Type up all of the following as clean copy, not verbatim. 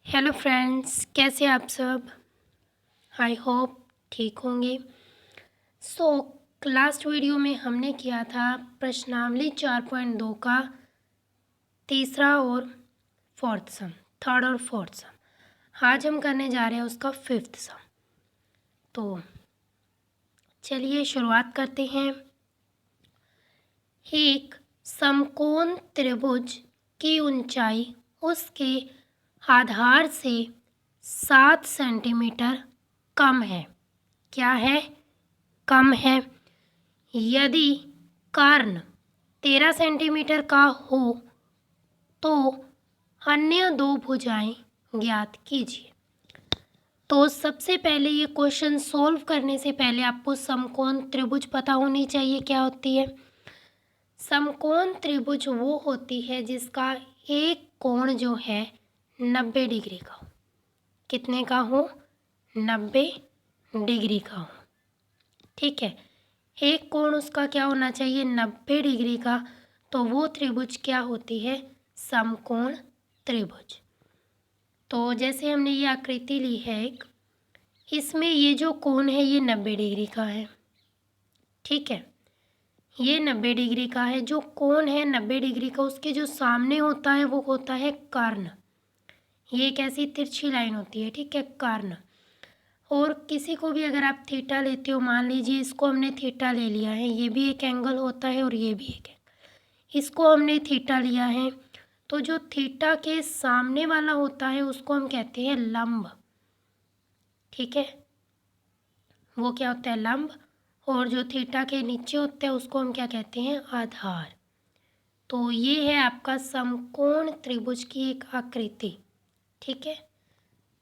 Hello friends, कैसे आप सब। आई होप ठीक होंगे। सो लास्ट वीडियो में हमने किया था प्रश्नावली 4.2 का तीसरा और फोर्थ सम, थर्ड और फोर्थ सम। आज हम करने जा रहे हैं उसका फिफ्थ सम। तो चलिए शुरुआत करते हैं। एक समकोण त्रिभुज की ऊंचाई उसके आधार से 7 सेंटीमीटर कम है। क्या है? कम है। यदि कर्ण 13 सेंटीमीटर का हो तो अन्य दो भुजाएं ज्ञात कीजिए। तो सबसे पहले ये क्वेश्चन सॉल्व करने से पहले आपको समकोण त्रिभुज पता होनी चाहिए क्या होती है। समकोण त्रिभुज वो होती है जिसका एक कोण जो है 90 डिग्री का हो। कितने का हो? 90 डिग्री का हो। ठीक है, एक कोण उसका क्या होना चाहिए? 90 डिग्री का। तो वो त्रिभुज क्या होती है? समकोण त्रिभुज। तो जैसे हमने ये आकृति ली है एक, इसमें ये जो कोण है ये 90 डिग्री का है। ठीक है, ये 90 डिग्री का है। जो कोण है 90 डिग्री का, उसके जो सामने होता है वो होता है कर्ण। ये एक ऐसी तिरछी लाइन होती है, ठीक है, कर्ण। और किसी को भी अगर आप थीटा लेते हो, मान लीजिए इसको हमने थीटा ले लिया है, ये भी एक एंगल होता है और ये भी एक एंगल, इसको हमने थीटा लिया है। तो जो थीटा के सामने वाला होता है उसको हम कहते हैं लंब। ठीक है, वो क्या होता है? लंब। और जो थीटा के नीचे होता है उसको हम क्या कहते हैं? आधार। तो ये है आपका समकोण त्रिभुज की एक आकृति। ठीक है,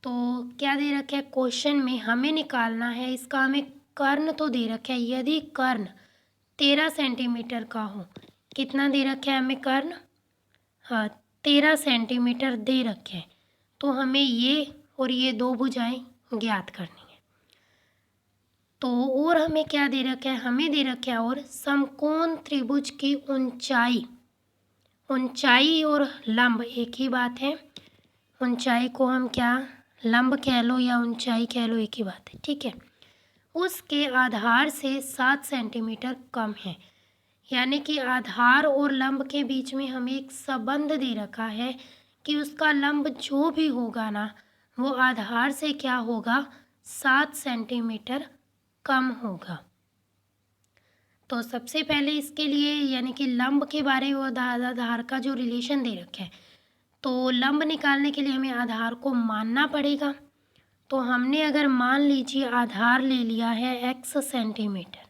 तो क्या दे रखा है क्वेश्चन में? हमें निकालना है इसका, हमें कर्ण तो दे रखा है। यदि कर्ण 13 सेंटीमीटर का हो, कितना दे रखा है हमें कर्ण? हाँ, 13 सेंटीमीटर दे रखे हैं। तो हमें ये और ये दो भुजाएं ज्ञात करनी है। तो और हमें क्या दे रखा है? हमें दे रखा है और समकोण त्रिभुज की ऊंचाई। ऊंचाई और लंब एक ही बात है। ऊंचाई को हम क्या, लंब कह लो या ऊंचाई कह लो, एक ही बात है। ठीक है, उसके आधार से 7 सेंटीमीटर कम है। यानी कि आधार और लंब के बीच में हमें एक संबंध दे रखा है कि उसका लंब जो भी होगा ना, वो आधार से क्या होगा? 7 सेंटीमीटर कम होगा। तो सबसे पहले इसके लिए यानी कि लंब के बारे में आधार का जो रिलेशन दे रखा है, तो लंब निकालने के लिए हमें आधार को मानना पड़ेगा। तो हमने अगर मान लीजिए आधार ले लिया है x सेंटीमीटर,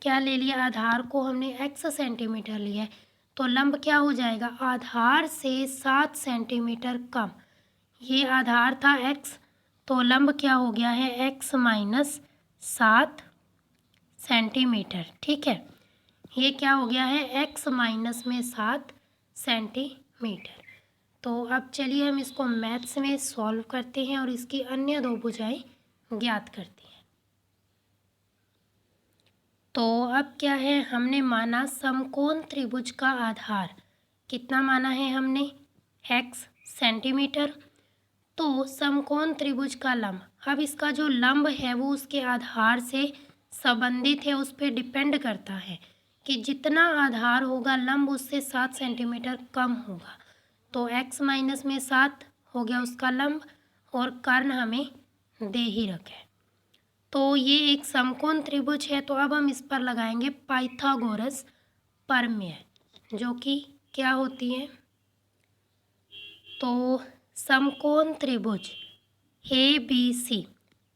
क्या ले लिया? आधार को हमने x सेंटीमीटर लिया है, तो लंब क्या हो जाएगा? आधार से 7 सेंटीमीटर कम। ये आधार था x, तो लंब क्या हो गया है? x minus 7 centimetre. ठीक है, ये क्या हो गया है? x माइनस में 7 सेंटीमीटर। तो अब चलिए हम इसको मैथ्स में सॉल्व करते हैं और इसकी अन्य दो भुजाएं ज्ञात करते हैं। तो अब क्या है? हमने माना समकोण त्रिभुज का आधार कितना माना है हमने? x centimetre. तो समकोण त्रिभुज का लंब, अब इसका जो लंब है वो उसके आधार से संबंधित है, उस पर डिपेंड करता है कि जितना आधार होगा लंब उससे 7 सेंटीमीटर कम होगा। तो x माइनस में 7 हो गया उसका लंब, और कर्ण हमें दे ही रखे। तो ये एक समकोण त्रिभुज है। तो अब हम इस पर लगाएंगे पाइथागोरस प्रमेय, जो कि क्या होती है? तो समकोण त्रिभुज ए बी सी,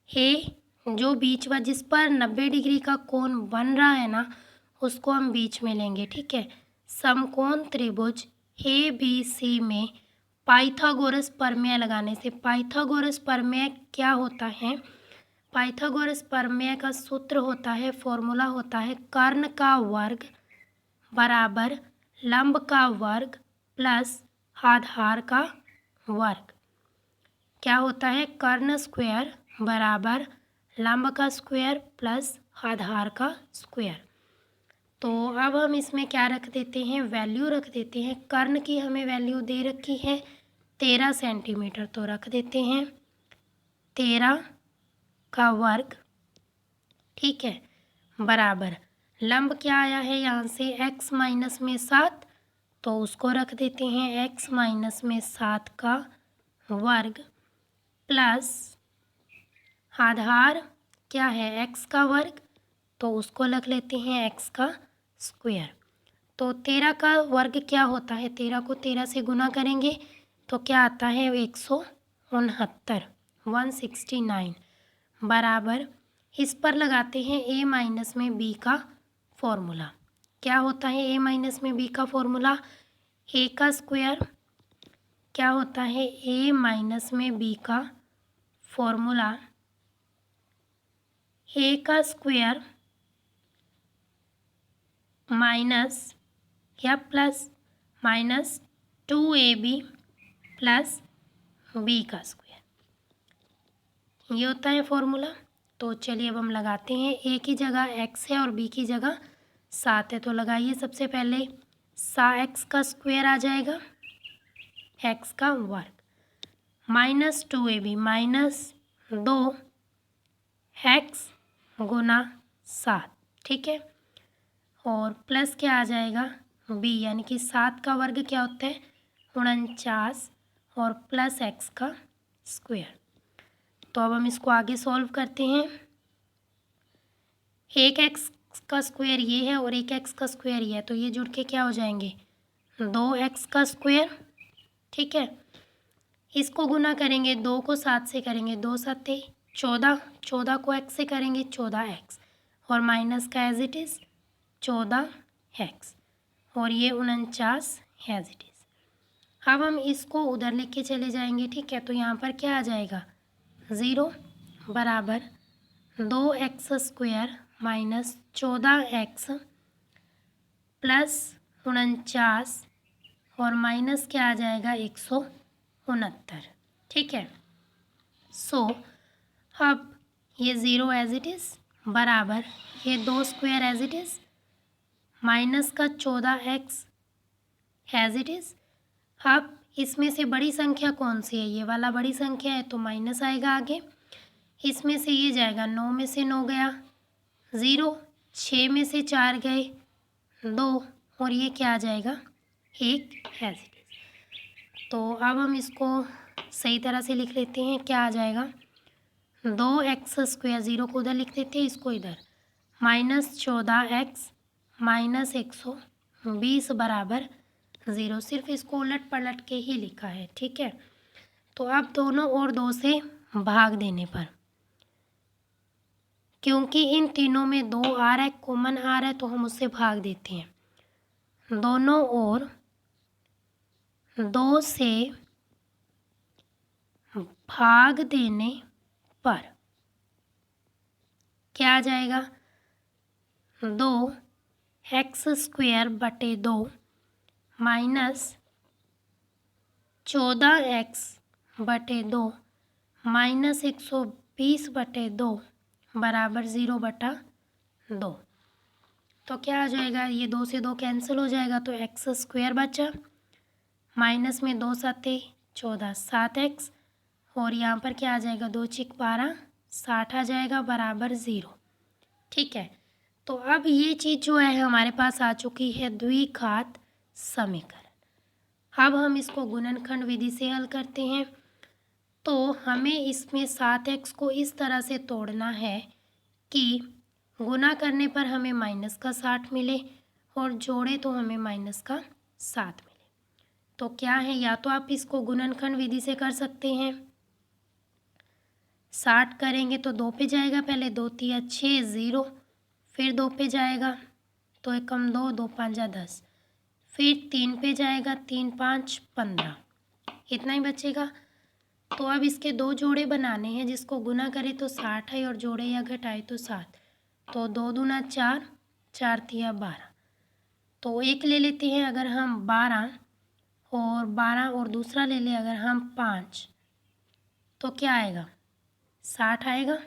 ए जो बीच वा जिस पर 90 डिग्री का कोण बन रहा है ना, उसको हम बीच में लेंगे। ठीक है, समकोण त्रिभुज ए बी सी में पाइथागोरस प्रमेय लगाने से, पाइथागोरस प्रमेय क्या होता है? पाइथागोरस प्रमेय का सूत्र होता है, फॉर्मूला होता है कर्ण का वर्ग बराबर लंब का वर्ग प्लस आधार का वर्ग। क्या होता है? कर्ण स्क्वायर बराबर लंब का स्क्वायर प्लस आधार का स्क्वायर। तो अब हम इसमें क्या रख देते हैं? वैल्यू रख देते हैं। कर्ण की हमें वैल्यू दे रखी है 13 सेंटीमीटर, तो रख देते हैं 13 का वर्ग, ठीक है, बराबर लंब क्या आया है यहाँ से x माइनस में 7, तो उसको रख देते हैं x माइनस में 7 का वर्ग प्लस आधार क्या है x का वर्ग, तो उसको रख लेते हैं x का स्क्वायर। तो 13 का वर्ग क्या होता है, 13 को 13 से गुना करेंगे तो क्या आता है 169, 169 बराबर, इस पर लगाते हैं a माइनस में b का फॉर्मूला। क्या होता है a माइनस में b का फॉर्मूला, a का स्क्वायर, क्या होता है a माइनस में b का फॉर्मूला, a का स्क्वायर माइनस या plus minus 2ab plus b का स्क्वायर, ये होता है फॉर्मूला। तो चलिए अब हम लगाते हैं, a की जगह x है और b की जगह 7 है, तो लगाइए सबसे पहले x का स्क्वायर आ जाएगा, x का वर्ग माइनस 2ab माइनस 2x गुना 7, ठीक है, और प्लस क्या आ जाएगा b, यानी कि 7 का वर्ग क्या होता है 49 और प्लस x का स्क्वायर। तो अब हम इसको आगे सॉल्व करते हैं, एक x का स्क्वायर ये है और एक x का स्क्वायर ये है, तो ये जुड़ के क्या हो जाएंगे 2x का स्क्वायर, ठीक है, इसको गुना करेंगे 2 को 7 से करेंगे 2 7 14, 14 को x से करेंगे 14x और माइनस का एज इट इज़ 14x और ये 49 एज इट इज़। अब हम इसको उधर लेके चले जाएंगे, ठीक है, तो यहाँ पर क्या आ जाएगा 0 बराबर 2x square minus 14x plus 49 और माइनस क्या आ जाएगा 169, ठीक है। सो अब ये 0 एज इट इज़ बराबर ये 2 square as it is minus का 14x एज इट इज़। अब इसमें से बड़ी संख्या कौन सी है, ये वाला बड़ी संख्या है, तो माइनस आएगा आगे, इसमें से ये जाएगा 9 में से 9 गया 0, 6 में से 4 गए 2 और ये क्या आ जाएगा 1 एज इट इज़। तो अब हम इसको सही तरह से लिख लेते हैं, क्या आ जाएगा 2x स्क्वायर, 0 को उधर लिख देते हैं, इसको इधर माइनस 14x माइनस 120 बराबर 0, सिर्फ इसको उलट पलट के ही लिखा है, ठीक है। तो अब दोनों और 2 से भाग देने पर, क्योंकि इन तीनों में 2 आ रहा है, कॉमन आ रहा है, तो हम उससे भाग देते हैं, दोनों ओर 2 से भाग देने पर क्या आ जाएगा 2x स्क्वायर बटे 2 माइनस 14x बटे 2 माइनस 120 बटे 2 बराबर 0 बटा 2। तो क्या आ जाएगा, ये 2 से 2 कैंसिल हो जाएगा, तो x स्क्वायर बचा माइनस में 2 7 14 7x और यहाँ पर क्या आ जाएगा 2 चिक 12 60 आ जाएगा बराबर 0, ठीक है। तो अब ये चीज़ जो है हमारे पास आ चुकी है द्विघात समीकरण। अब हम इसको गुणनखंड विधि से हल करते हैं, तो हमें इसमें 7x को इस तरह से तोड़ना है कि गुना करने पर हमें माइनस का 60 मिले और जोड़े तो हमें माइनस का 7 मिले। तो क्या है, या तो आप इसको गुणनखंड विधि से कर सकते हैं, 60 करेंगे तो 2 पे जाएगा, पहले 2 तिया 6 0, फिर 2 पे जाएगा तो 1 कम 2 2 5 जा 10, फिर 3 पे जाएगा 3 5 15, इतना ही बचेगा। तो अब इसके 2 जोड़े बनाने हैं, जिसको गुना करे तो 60 है और जोड़े या घटाए तो 7, तो 2 दूना 4 4 तिया 12, तो एक ले लेते हैं अगर हम 12 और दूसरा ले ले अगर हम 5, तो क्या आएगा 60 आएगा,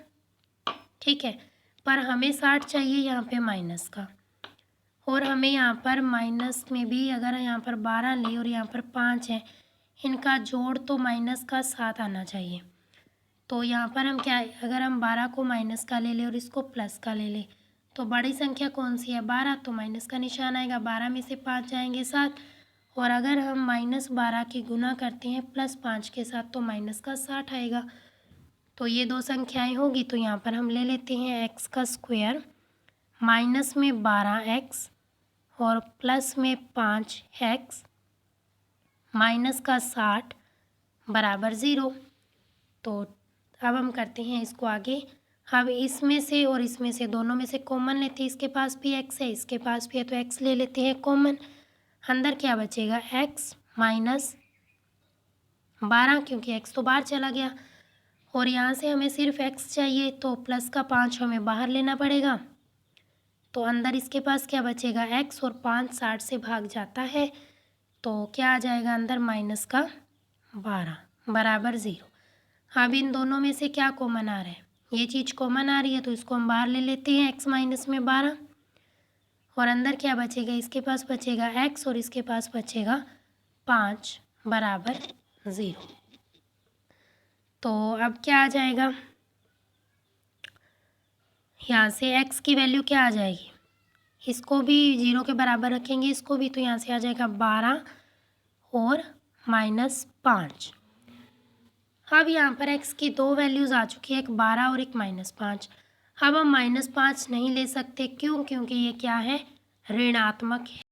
ठीक है। पर हमें 60 चाहिए यहाँ पे माइनस का, और हमें यहाँ पर माइनस में भी अगर यहाँ पर 12 ले और यहाँ पर 5 है, इनका जोड़ तो माइनस का 7 आना चाहिए। तो यहाँ पर हम क्या है, अगर हम 12 को माइनस का ले लें और इसको प्लस का ले लें तो बड़ी संख्या कौन सी है 12, तो माइनस का निशान आएगा। 12 में से 5 जाएंगे 7, और अगर हम -12 की गुना करते हैं +5 के साथ तो माइनस का 60 आएगा। तो ये दो संख्याएं होगी, तो यहाँ पर हम ले लेते हैं x का स्क्वायर माइनस में 12x और प्लस में 5x माइनस का 60 बराबर 0। तो अब हम करते हैं इसको आगे। अब इसमें से और इसमें से दोनों में से कॉमन लेते हैं, इसके पास भी x है इसके पास भी है तो x ले लेते हैं कॉमन। अंदर क्या बचेगा x माइनस 12 क्योंकि x तो बाहर चला गया, और यहाँ से हमें सिर्फ x चाहिए तो प्लस का 5 हमें बाहर लेना पड़ेगा। तो अंदर इसके पास क्या बचेगा x, और 5 60 से भाग जाता है तो क्या आ जाएगा अंदर माइनस का 12 बराबर 0। अब इन दोनों में से क्या कॉमन आ रहा है, ये चीज़ कॉमन आ रही है तो इसको हम बाहर ले लेते हैं x माइनस में 12, और अंदर क्या बचेगा इसके पास बचेगा x और इसके पास बचेगा 5 बराबर 0। तो अब क्या आ जाएगा, यहाँ से x की वैल्यू क्या आ जाएगी, इसको भी 0 के बराबर रखेंगे इसको भी, तो यहाँ से आ जाएगा 12 और -5। अब यहाँ पर x की दो वैल्यूज़ आ चुकी है, एक 12 और एक -5। अब हम -5 नहीं ले सकते, क्यों, क्योंकि ये क्या है ऋणात्मक है।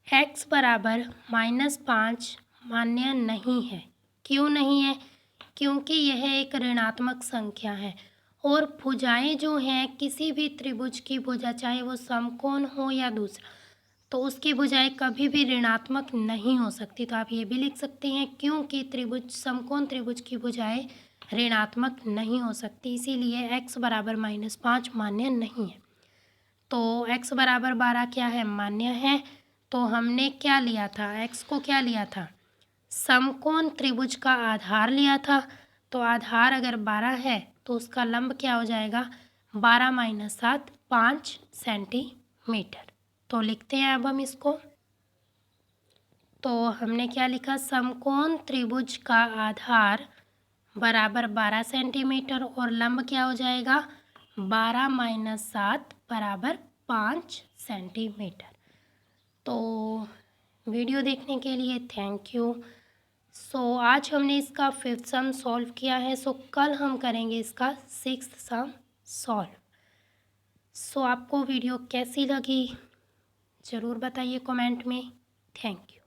x बराबर -5 मान्य नहीं है। क्यों नहीं है, क्योंकि यह एक ऋणात्मक संख्या है, और भुजाएं जो हैं किसी भी त्रिभुज की भुजा चाहे वो समकोण हो या दूसरा, तो उसकी भुजाएं कभी भी ऋणात्मक नहीं हो सकती। तो आप ये भी लिख सकते हैं क्योंकि त्रिभुज समकोण त्रिभुज की भुजाएं ऋणात्मक नहीं हो सकती, इसीलिए x बराबर -5 मान्य नहीं है। तो x बराबर 12 क्या है मान्य है। तो हमने क्या लिया था, x को क्या लिया था समकोण त्रिभुज का आधार लिया था, तो आधार अगर 12 है तो उसका लंब क्या हो जाएगा 12 - 7 5 सेंटीमीटर। तो लिखते हैं अब हम इसको। तो हमने क्या लिखा, समकोण त्रिभुज का आधार बराबर 12 सेंटीमीटर और लंब क्या हो जाएगा 12 - 7 बराबर 5 सेंटीमीटर। तो वीडियो देखने के लिए थैंक यू। सो आज हमने इसका 5th सम सॉल्व किया है, सो कल हम करेंगे इसका 6th सम सॉल्व। सो आपको वीडियो कैसी लगी ज़रूर बताइए कमेंट में। Thank you.